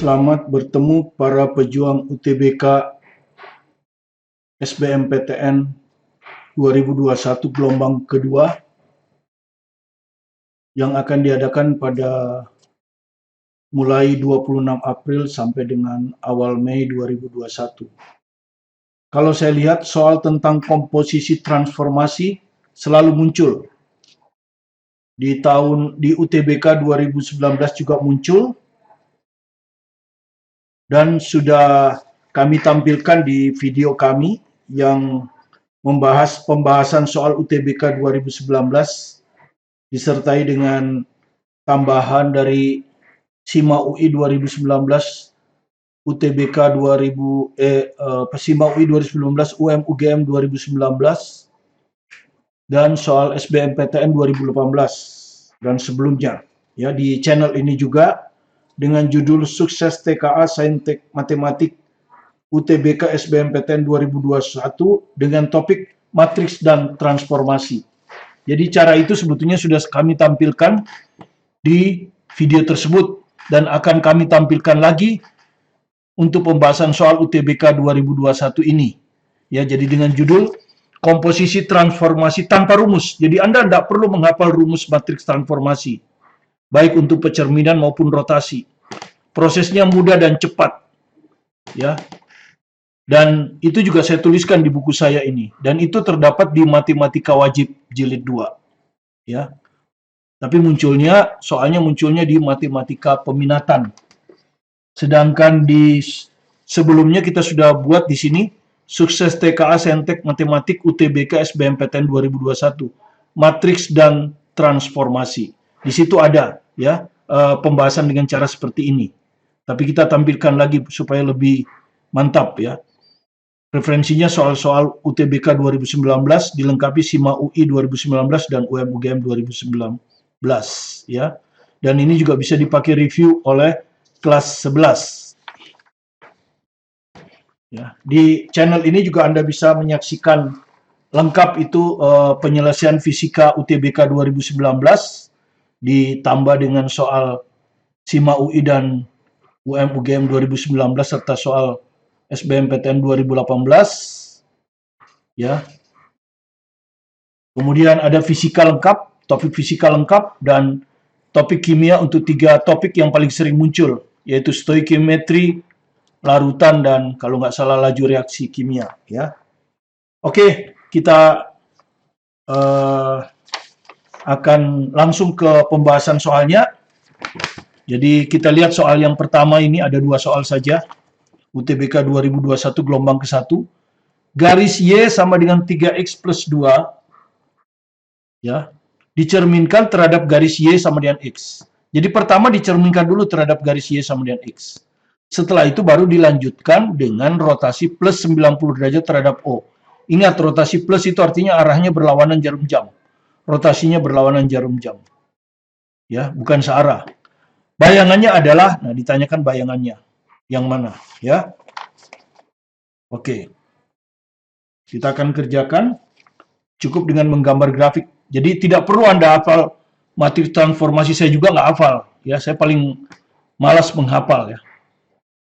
Selamat bertemu para pejuang UTBK SBMPTN 2021 gelombang kedua yang akan diadakan pada mulai 26 April sampai dengan awal Mei 2021. Kalau saya lihat soal tentang komposisi transformasi selalu muncul. Di UTBK 2019 juga muncul dan sudah kami tampilkan di video kami yang membahas pembahasan soal UTBK 2019 disertai dengan tambahan dari SIMA UI 2019, UTBK SIMA UI 2019, UM-UGM 2019, dan soal SBMPTN 2018 dan sebelumnya. Ya, di channel ini juga dengan judul Sukses TKA Saintek Matematik UTBK SBMPTN 2021 dengan topik matriks dan transformasi. Jadi cara itu sebetulnya sudah kami tampilkan di video tersebut dan akan kami tampilkan lagi untuk pembahasan soal UTBK 2021 ini. Ya, jadi dengan judul komposisi transformasi tanpa rumus. Jadi Anda tidak perlu menghafal rumus matriks transformasi, baik untuk pencerminan maupun rotasi. Prosesnya mudah dan cepat. Ya. Dan itu juga saya tuliskan di buku saya ini. Dan itu terdapat di Matematika Wajib Jilid 2. Ya. Tapi soalnya munculnya di Matematika Peminatan. Sedangkan di sebelumnya kita sudah buat di sini Sukses TKA Saintek Matematik UTBK SBMPTN 2021, matriks dan transformasi. Di situ ada ya pembahasan dengan cara seperti ini. Tapi kita tampilkan lagi supaya lebih mantap ya. Referensinya soal-soal UTBK 2019 dilengkapi SIMA UI 2019 dan UM-UGM 2019 ya. Dan ini juga bisa dipakai review oleh kelas 11. Ya, di channel ini juga Anda bisa menyaksikan lengkap itu penyelesaian fisika UTBK 2019 ditambah dengan soal SIMA UI dan UM-UGM 2019 serta soal SBMPTN 2018. Ya. Kemudian ada fisika lengkap, topik fisika lengkap dan topik kimia untuk 3 topik yang paling sering muncul, yaitu stoikiometri, larutan, dan kalau nggak salah laju reaksi kimia. Ya, oke, kita akan langsung ke pembahasan soalnya. Jadi kita lihat soal yang pertama ini ada 2 soal saja. UTBK 2021 gelombang ke-1. Garis Y sama dengan 3X plus 2. Ya, dicerminkan terhadap garis Y sama dengan X. Jadi pertama dicerminkan dulu terhadap garis Y sama dengan X. Setelah itu baru dilanjutkan dengan rotasi plus 90 derajat terhadap O. Ingat, rotasi plus itu artinya arahnya berlawanan jarum jam. Rotasinya berlawanan jarum jam. Ya, bukan searah. Bayangannya adalah, nah ditanyakan bayangannya. Yang mana? Ya. Oke. Kita akan kerjakan. Cukup dengan menggambar grafik. Jadi tidak perlu Anda hafal matriks transformasi, saya juga nggak hafal. Ya, saya paling malas menghafal ya.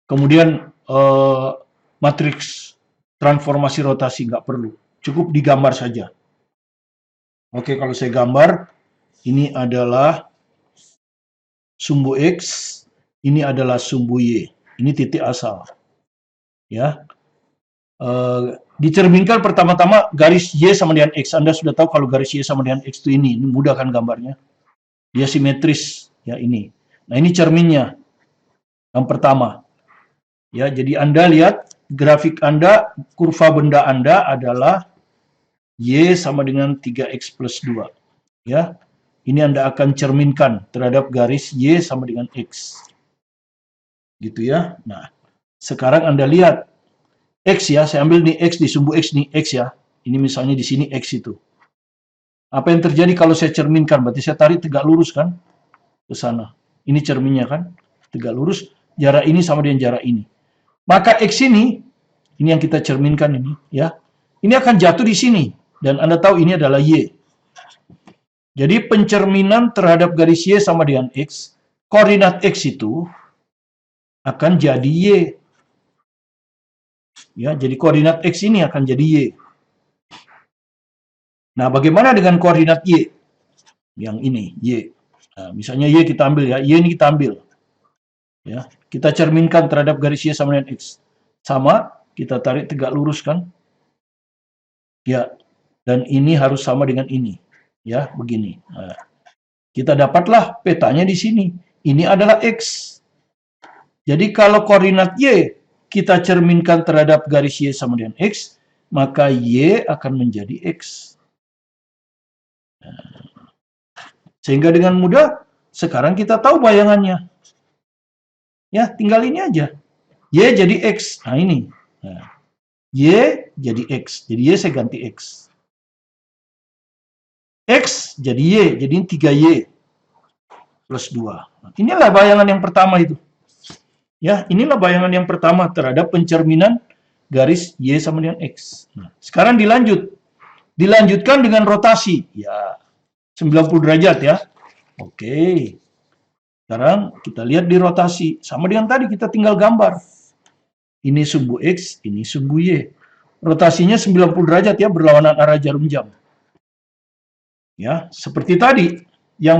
Kemudian matriks transformasi rotasi nggak perlu, cukup digambar saja. Oke, kalau saya gambar, ini adalah sumbu X, ini adalah sumbu Y, ini titik asal. Ya, dicerminkan pertama-tama garis Y sama dengan X. Anda sudah tahu kalau garis Y sama dengan X itu ini mudah kan gambarnya? Dia simetris, ya ini. Nah ini cerminnya, yang pertama. Ya, jadi Anda lihat grafik Anda, kurva benda Anda adalah Y sama dengan 3X plus 2. Ya, ini Anda akan cerminkan terhadap garis Y sama dengan X. Gitu ya. Nah, sekarang Anda lihat X ya, saya ambil nih X di sumbu X nih, X ya. Ini misalnya di sini X itu. Apa yang terjadi kalau saya cerminkan? Berarti saya tarik tegak lurus kan? Ke sana. Ini cerminnya kan? Tegak lurus, jarak ini sama dengan jarak ini. Maka X ini yang kita cerminkan ini, ya, ini akan jatuh di sini. Dan Anda tahu ini adalah Y. Jadi pencerminan terhadap garis Y sama dengan X, koordinat X itu akan jadi Y. Ya, jadi koordinat X ini akan jadi Y. Nah, bagaimana dengan koordinat Y? Yang ini, Y. Nah, misalnya Y kita ambil ya, Y ini kita ambil. Ya, kita cerminkan terhadap garis Y sama dengan X. Sama, kita tarik tegak lurus kan? Ya, dan ini harus sama dengan ini. Ya, begini. Nah, kita dapatlah petanya di sini. Ini adalah X. Jadi kalau koordinat Y kita cerminkan terhadap garis Y sama dengan X, maka Y akan menjadi X. Sehingga dengan mudah, sekarang kita tahu bayangannya. Ya, tinggal ini aja. Y jadi X. Nah, ini. Nah, Y jadi X. Jadi Y saya ganti X. X jadi Y. Jadi 3Y plus 2. Nah, inilah bayangan yang pertama itu. Ya, inilah bayangan yang pertama terhadap pencerminan garis Y sama dengan X. Nah, sekarang dilanjutkan dengan rotasi. Ya, 90 derajat ya. Oke. Sekarang kita lihat di rotasi. Sama dengan tadi, kita tinggal gambar. Ini sumbu X, ini sumbu Y. Rotasinya 90 derajat ya, berlawanan arah jarum jam. Ya, seperti tadi. Yang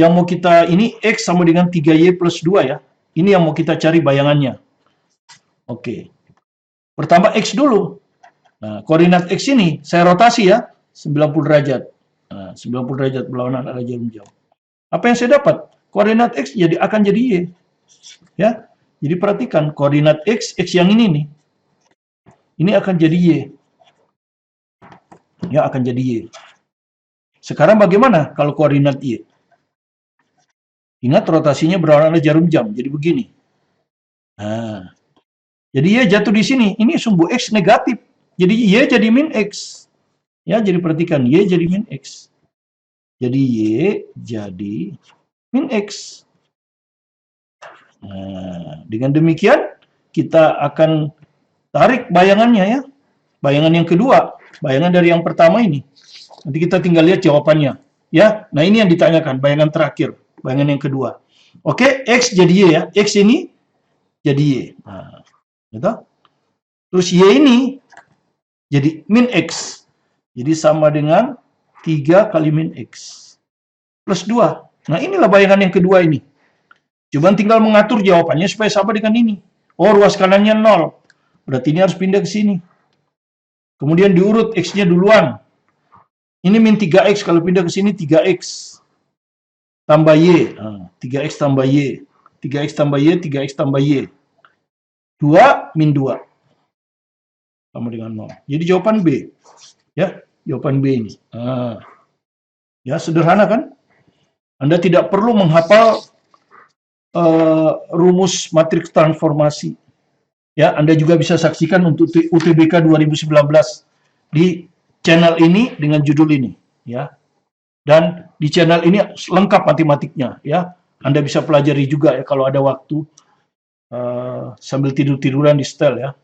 mau kita ini X sama dengan 3Y plus 2 ya. Ini yang mau kita cari bayangannya. Oke. Pertama X dulu. Nah, koordinat X ini saya rotasi ya, 90 derajat. Nah, 90 derajat berlawanan arah jarum jam. Apa yang saya dapat? Koordinat X akan jadi Y. Ya. Jadi perhatikan koordinat X yang ini nih. Ini akan jadi Y. Ya, akan jadi Y. Sekarang bagaimana kalau koordinat Y? Ingat rotasinya berlawanan arah jarum jam. Jadi begini. Nah, jadi Y jatuh di sini. Ini sumbu X negatif. Jadi Y jadi min X. Ya, jadi perhatikan Y jadi min X. Jadi Y jadi min X. Nah, dengan demikian kita akan tarik bayangannya ya. Bayangan yang kedua, bayangan dari yang pertama ini. Nanti kita tinggal lihat jawabannya. Ya, nah ini yang ditanyakan, bayangan terakhir, bayangan yang kedua. Oke, X jadi Y ya. X ini jadi Y. Nah, gitu. Terus Y ini jadi min X. Jadi sama dengan 3 kali min X. Plus 2. Nah, inilah bayangan yang kedua ini. Coba tinggal mengatur jawabannya supaya sama dengan ini. Oh, ruas kanannya 0. Berarti ini harus pindah ke sini. Kemudian diurut X-nya duluan. Ini min 3X. Kalau pindah ke sini 3X. Tambah Y. Nah, 3X tambah Y. 3X tambah Y, 3X tambah Y. 2 min 2. Sama dengan 0. Jadi jawaban B. Ya, jawaban B ini. Nah, ya, sederhana kan? Anda tidak perlu menghafal rumus matriks transformasi. Ya, Anda juga bisa saksikan untuk UTBK 2019 di channel ini dengan judul ini, ya. Dan di channel ini lengkap matematiknya, ya. Anda bisa pelajari juga ya kalau ada waktu sambil tidur-tiduran di setel ya.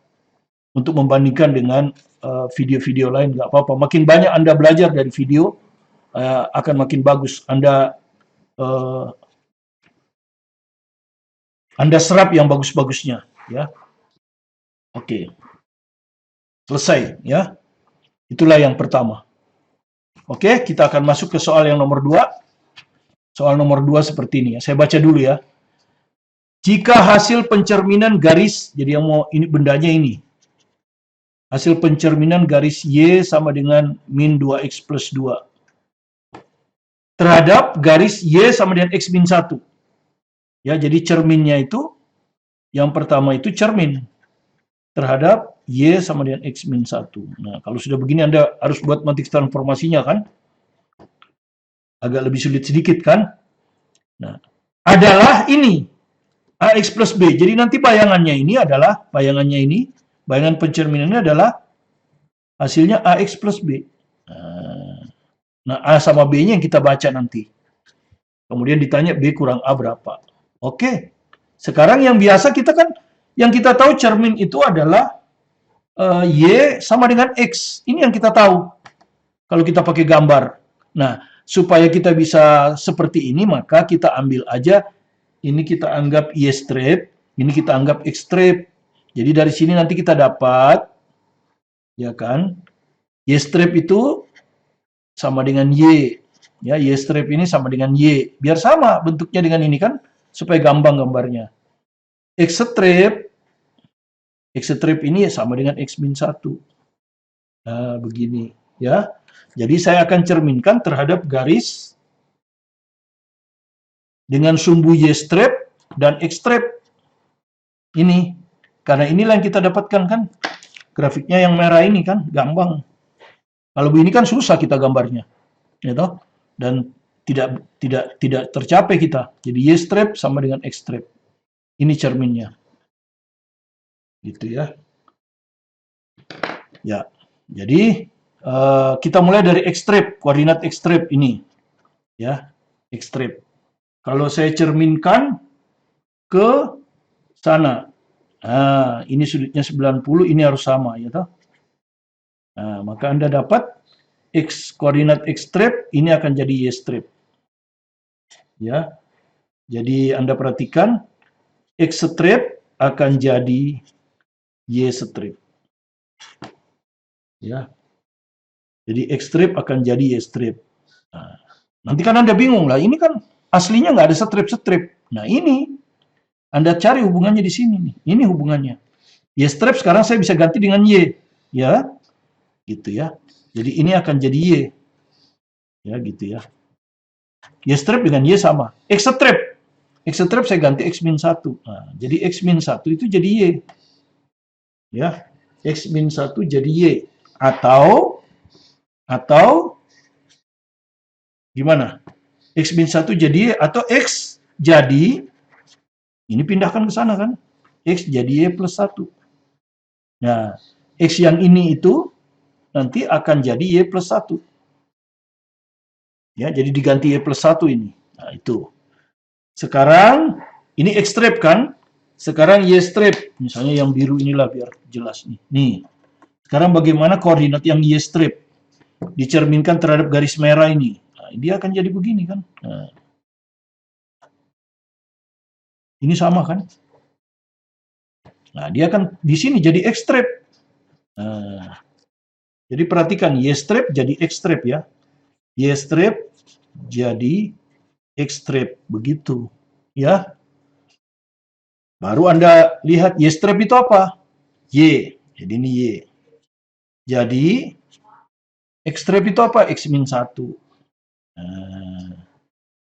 Untuk membandingkan dengan video-video lain nggak apa-apa. Makin banyak Anda belajar dari video akan makin bagus. Anda serap yang bagus-bagusnya, ya. Oke. Selesai, ya. Itulah yang pertama. Oke, kita akan masuk ke soal yang nomor 2. Soal nomor 2 seperti ini ya. Saya baca dulu ya. Jika hasil pencerminan garis, jadi yang mau ini bendanya ini. Hasil pencerminan garis Y sama dengan min 2X plus 2. Terhadap garis Y sama dengan X min 1. Ya, jadi cerminnya itu, yang pertama itu cermin terhadap Y sama dengan X min 1. Nah, kalau sudah begini Anda harus buat matriks transformasinya kan? Agak lebih sulit sedikit kan? Nah, adalah ini, AX plus B. Jadi nanti bayangannya ini, bayangan pencerminannya adalah hasilnya AX plus B. Nah, A sama B-nya yang kita baca nanti. Kemudian ditanya B kurang A berapa. Oke, sekarang yang biasa kita kan, yang kita tahu cermin itu adalah Y sama dengan X. Ini yang kita tahu kalau kita pakai gambar. Nah, supaya kita bisa seperti ini, maka kita ambil aja, ini kita anggap Y straight, Ini kita anggap X strip. Jadi dari sini nanti kita dapat, ya kan, Y strip itu sama dengan Y. Ya, Y strip ini sama dengan Y. Biar sama bentuknya dengan ini kan, supaya gampang gambarnya. X strip ini sama dengan X min 1. Nah, begini. Ya. Jadi saya akan cerminkan terhadap garis dengan sumbu Y strip dan X strip. Ini. Karena inilah yang kita dapatkan kan. Grafiknya yang merah ini kan, gampang. Kalau begini kan susah kita gambarnya. Ya toh? Dan tidak tercapai kita. Jadi Y strip sama dengan X strip. Ini cerminnya. Gitu ya. Ya. Jadi kita mulai dari X strip, koordinat X strip ini. Ya, X strip. Kalau saya cerminkan ke sana. Nah, ini sudutnya 90, ini harus sama ya toh. Nah, maka Anda dapat X koordinat X strip ini akan jadi Y strip. Ya. Jadi Anda perhatikan X strip akan jadi Y strip. Ya. Jadi X strip akan jadi Y strip. Nah, nanti kan Anda bingung lah, ini kan aslinya nggak ada strip-strip. Nah ini, Anda cari hubungannya di sini nih. Ini hubungannya. Y strip sekarang saya bisa ganti dengan Y. Ya, gitu ya. Jadi ini akan jadi Y. Ya, gitu ya. Y strip dengan Y sama. X strip. X strip saya ganti X min 1. Nah, jadi X min 1 itu jadi Y. Ya, X min 1 jadi Y. Atau gimana? X min 1 jadi Y atau X jadi, ini pindahkan ke sana kan? X jadi Y plus 1. Nah, X yang ini itu nanti akan jadi Y plus 1. Ya, jadi diganti Y plus 1 ini. Nah, itu. Sekarang, ini X strip kan? Sekarang Y strip. Misalnya yang biru inilah biar jelas nih. Nih. Sekarang bagaimana koordinat yang Y strip? Dicerminkan terhadap garis merah ini. Nah, dia akan jadi begini kan? Nah, ini sama kan? Nah, dia akan di sini jadi X strip. Nah, jadi perhatikan Y strip jadi X strip ya. Y strip jadi X strip begitu ya. Baru Anda lihat Y strip itu apa? Y. Jadi ini Y. Jadi X strip itu apa? X min 1. Nah,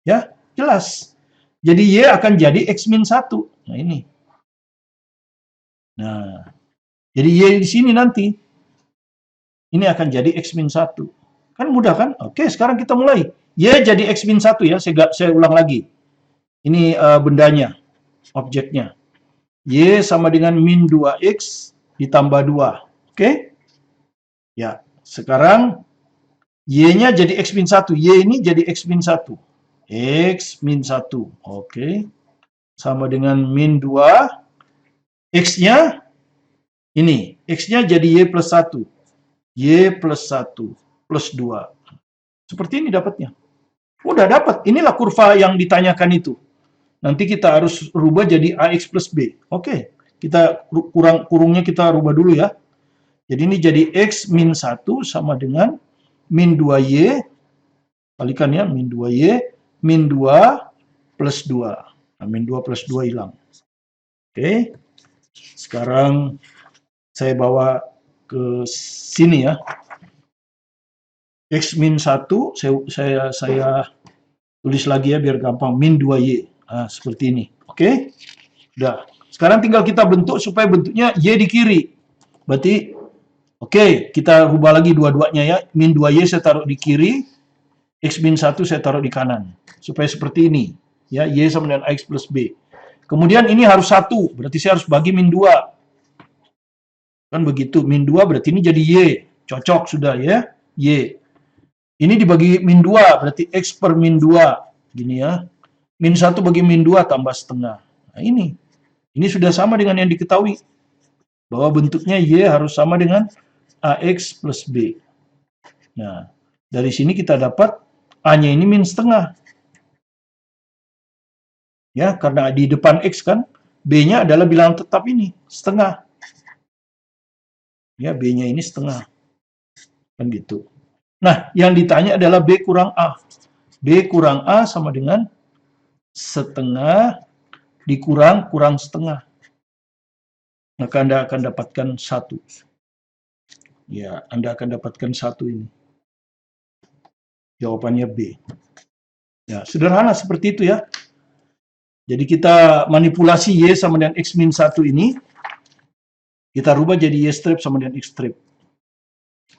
ya, jelas. Jadi Y akan jadi X min 1. Nah, ini. Nah, jadi Y di sini nanti. Ini akan jadi X min 1. Kan mudah kan? Oke, sekarang kita mulai. Y jadi X min 1 ya. Saya ulang lagi. Ini bendanya, objeknya. Y sama dengan min 2X ditambah 2. Oke? Ya, sekarang Y-nya jadi X min 1. Y ini jadi X min 1. X min 1. Oke. Sama dengan min 2. X-nya ini. X-nya jadi Y plus 1. Y plus 1 plus 2. Seperti ini dapatnya. Udah dapat. Inilah kurva yang ditanyakan itu. Nanti kita harus rubah jadi AX plus B. Oke. Kita kurungnya kita rubah dulu ya. Jadi ini jadi X min 1 sama dengan min 2Y. Kalikan ya. Min 2Y. Min 2 plus 2. Nah, min 2 plus 2 hilang. Oke. Sekarang saya bawa ke sini ya. X min 1 saya tulis lagi ya biar gampang. Min 2Y. Nah, seperti ini. Oke. Udah. Sekarang tinggal kita bentuk supaya bentuknya Y di kiri. Berarti, oke, kita rubah lagi dua-duanya ya. Min 2Y saya taruh di kiri. X min 1 saya taruh di kanan. Supaya seperti ini. Ya, Y sama dengan AX plus B. Kemudian ini harus 1. Berarti saya harus bagi min 2. Kan begitu. Min 2 berarti ini jadi Y. Cocok sudah ya. Y. Ini dibagi min 2. Berarti X per min 2. Gini ya. Min 1 bagi min 2 tambah setengah. Nah ini. Ini sudah sama dengan yang diketahui. Bahwa bentuknya Y harus sama dengan AX plus B. Nah, dari sini kita dapat A-nya ini min setengah. Ya, karena di depan X kan. B-nya adalah bilangan tetap ini, setengah. Ya, B-nya ini setengah. Kan gitu. Nah, yang ditanya adalah B kurang A. B kurang A sama dengan setengah dikurang setengah. Maka Anda akan dapatkan 1. Ya, Anda akan dapatkan 1 ini. Jawabannya B. Ya, sederhana seperti itu ya. Jadi kita manipulasi Y sama dengan X min 1 ini, kita rubah jadi Y strip sama dengan X strip.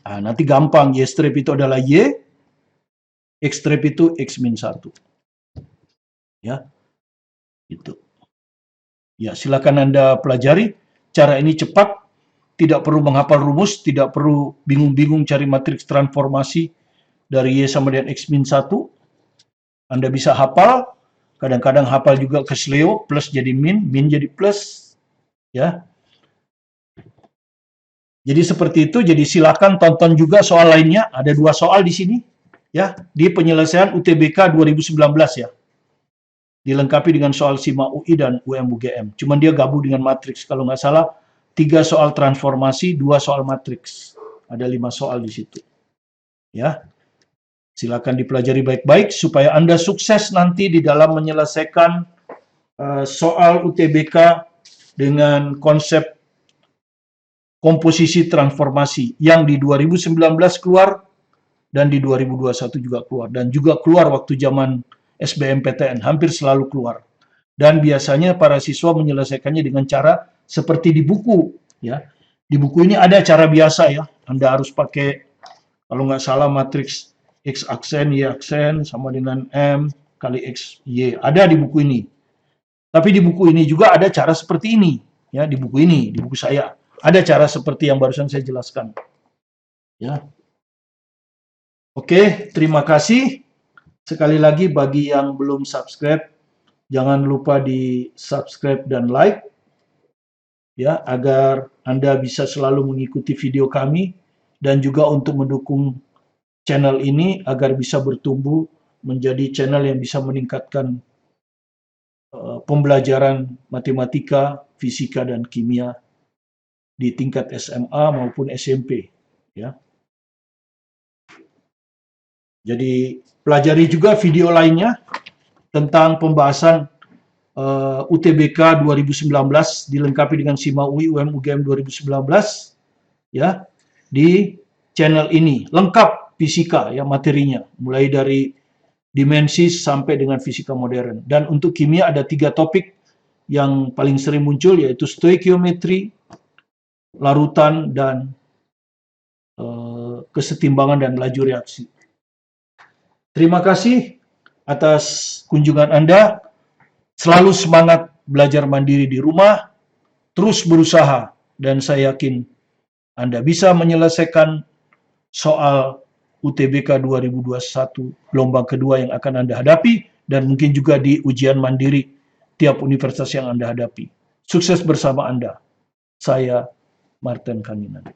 Nah, nanti gampang, Y strip itu adalah Y, X strip itu X min 1. Ya, itu. Ya, silakan Anda pelajari. Cara ini cepat, tidak perlu menghafal rumus, tidak perlu bingung-bingung cari matriks transformasi dari Y sama dengan X min 1. Anda bisa hafal, kadang-kadang hafal juga kesleo, plus jadi min jadi plus. Ya. Jadi seperti itu, jadi silakan tonton juga soal lainnya, ada 2 soal di sini. Ya, di penyelesaian UTBK 2019 ya. Dilengkapi dengan soal SIMA UI dan UM-UGM. Cuman dia gabung dengan matriks. Kalau nggak salah, 3 soal transformasi, 2 soal matriks. Ada 5 soal di situ. Ya, silakan dipelajari baik-baik supaya Anda sukses nanti di dalam menyelesaikan soal UTBK dengan konsep komposisi transformasi yang di 2019 keluar dan di 2021 juga keluar. Dan juga keluar waktu zaman SBMPTN, hampir selalu keluar. Dan biasanya para siswa menyelesaikannya dengan cara seperti di buku. Ya, di buku ini ada cara biasa ya. Anda harus pakai, kalau nggak salah, matriks X aksen, Y aksen, sama dengan M kali X, Y. Ada di buku ini. Tapi di buku ini juga ada cara seperti ini. Ya, di buku ini, di buku saya. Ada cara seperti yang barusan saya jelaskan. Ya. Oke, terima kasih. Sekali lagi bagi yang belum subscribe, jangan lupa di subscribe dan like. Ya, agar Anda bisa selalu mengikuti video kami dan juga untuk mendukung channel ini agar bisa bertumbuh menjadi channel yang bisa meningkatkan pembelajaran matematika, fisika, dan kimia di tingkat SMA maupun SMP. Ya. Jadi pelajari juga video lainnya tentang pembahasan UTBK 2019 dilengkapi dengan SIMA UI UM UGM 2019 ya di channel ini, lengkap fisika ya materinya, mulai dari dimensi sampai dengan fisika modern. Dan untuk kimia ada 3 topik yang paling sering muncul, yaitu stoikiometri, larutan, dan kesetimbangan dan laju reaksi. Terima kasih atas kunjungan Anda. Selalu semangat belajar mandiri di rumah, terus berusaha, dan saya yakin Anda bisa menyelesaikan soal UTBK 2021 gelombang kedua yang akan Anda hadapi, dan mungkin juga di ujian mandiri tiap universitas yang Anda hadapi. Sukses bersama Anda. Saya Martin Kaninan.